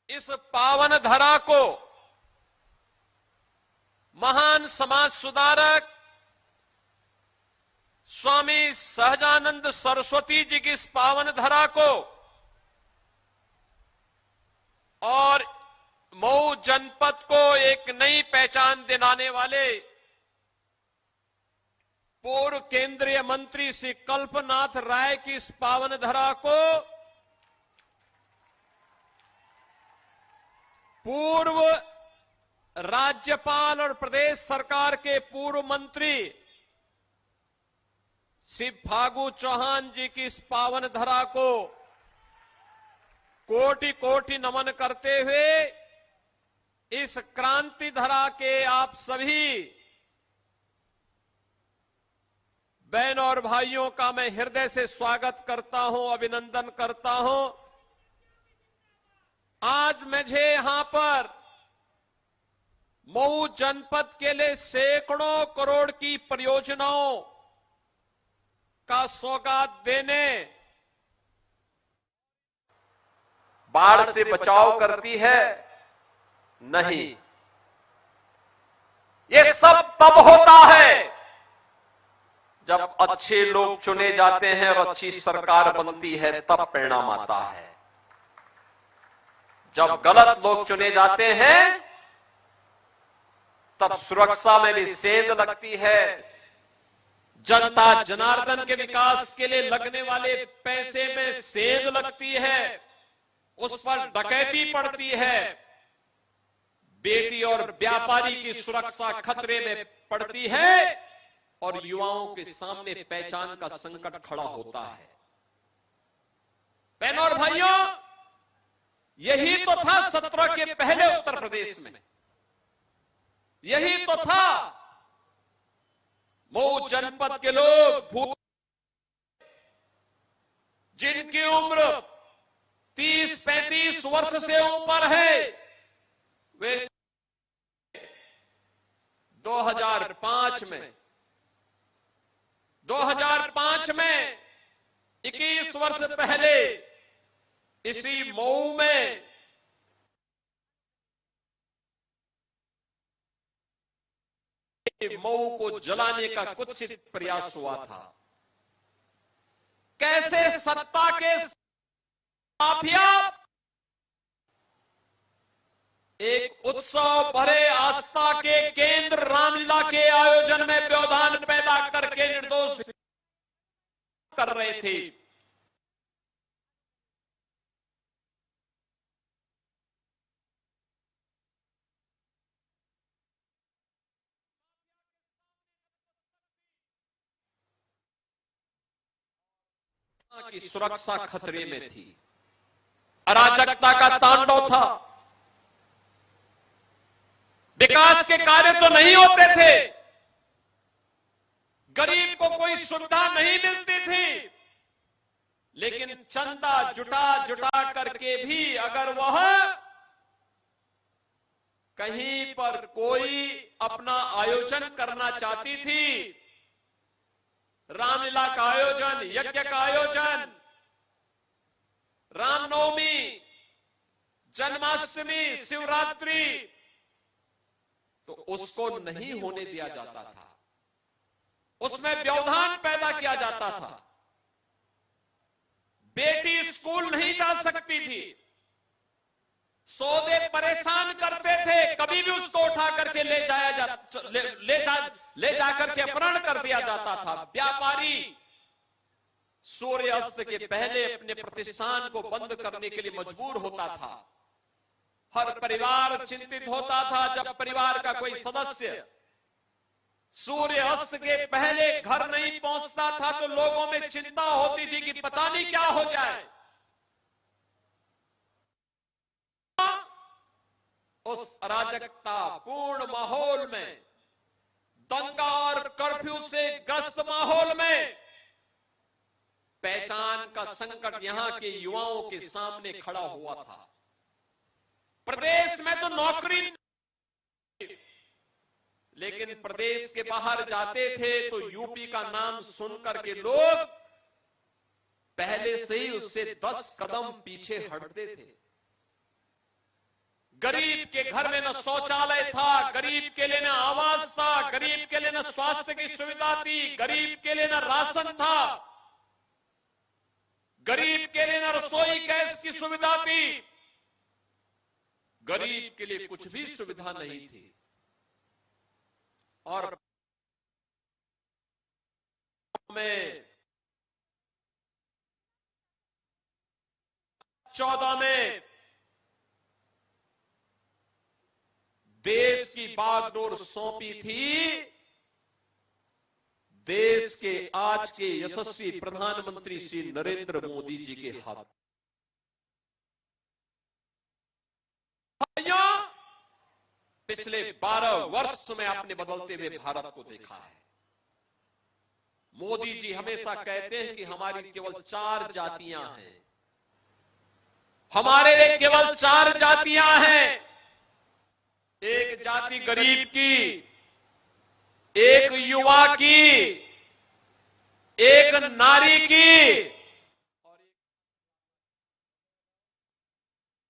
इस पावन धरा को महान समाज सुधारक स्वामी सहजानंद सरस्वती जी की इस पावन धरा को और मऊ जनपद को एक नई पहचान दिलाने वाले पूर्व केंद्रीय मंत्री श्री कल्पनाथ राय की इस पावन धरा को पूर्व राज्यपाल और प्रदेश सरकार के पूर्व मंत्री श्री फागू चौहान जी की इस पावन धरा को कोटि कोटि नमन करते हुए इस क्रांति धरा के आप सभी बहन और भाइयों का मैं हृदय से स्वागत करता हूं, अभिनंदन करता हूं। आज मुझे यहां पर मऊ जनपद के लिए सैकड़ों करोड़ की परियोजनाओं का सौगात देने, बाढ़ से बचाव करती है नहीं, ये सब तब होता है जब अच्छे लोग चुने जाते हैं और अच्छी सरकार बनती है, तब परिणाम आता है। जब गलत लोग चुने जाते हैं तब सुरक्षा में भी सेंध लगती है, जनता जनार्दन के विकास के लिए लगने वाले पैसे में सेंध लगती है, उस पर डकैती पड़ती है, बेटी और व्यापारी की सुरक्षा खतरे में पड़ती है और युवाओं के सामने पहचान का संकट खड़ा होता है। बहनों और भाइयों, यही तो था 17 के पहले उत्तर प्रदेश में, यही तो था। मऊ जनपद के लोग जिनकी उम्र 30-35 वर्ष से ऊपर है, वे 2005 में 21 वर्ष पहले इसी मऊ में मऊ को जलाने का कुत्सित प्रयास हुआ था। कैसे सत्ता के माफिया एक उत्सव भरे आस्था के केंद्र रामलीला के आयोजन में व्यवधान पैदा करके निर्दोष कर रहे थे। की सुरक्षा खतरे में थी, अराजकता का तांडव था, विकास के कार्य तो नहीं होते थे, गरीब को कोई सुविधा नहीं मिलती थी, लेकिन चंदा जुटा करके भी अगर वह कहीं पर कोई अपना आयोजन करना चाहती थी, रामलीला का आयोजन, यज्ञ का आयोजन, रामनवमी, जन्माष्टमी, शिवरात्रि, तो उसको नहीं होने दिया जाता था, उसमें व्यवधान पैदा किया जाता था। बेटी स्कूल नहीं जा सकती थी, सौदे परेशान करते थे, कभी भी उसको उठा करके ले जाकर के अपहरण कर दिया जाता था। व्यापारी सूर्य अस्त के पहले अपने प्रतिष्ठान को बंद करने के लिए मजबूर होता था। हर परिवार चिंतित होता था जब परिवार का कोई सदस्य सूर्य अस्त के पहले घर नहीं पहुंचता था, तो लोगों में चिंता होती थी कि पता नहीं क्या हो जाए। उस अराजकता पूर्ण माहौल में, दंगा और कर्फ्यू से ग्रस्त माहौल में पहचान का संकट यहां के युवाओं के सामने खड़ा हुआ था। प्रदेश में तो नौकरी, लेकिन प्रदेश के बाहर जाते थे तो यूपी का नाम सुनकर के लोग पहले से ही उससे 10 कदम पीछे हटते थे। गरीब के घर में न शौचालय था, गरीब के लिए न आवास था, गरीब के लिए न स्वास्थ्य की सुविधा थी, गरीब के लिए न राशन था, गरीब के लिए न रसोई गैस की सुविधा थी, गरीब के लिए कुछ भी सुविधा नहीं थी। और में 14 में देश की बागडोर सौंपी थी देश के आज के यशस्वी प्रधानमंत्री श्री नरेंद्र मोदी जी के हाथ। पिछले 12 वर्ष में आपने बदलते हुए भारत को देखा है। मोदी जी हमेशा कहते हैं कि हमारी केवल 4 जातियां हैं, हमारे लिए केवल 4 जातियां हैं। एक जाति गरीब की, एक युवा की, एक नारी की,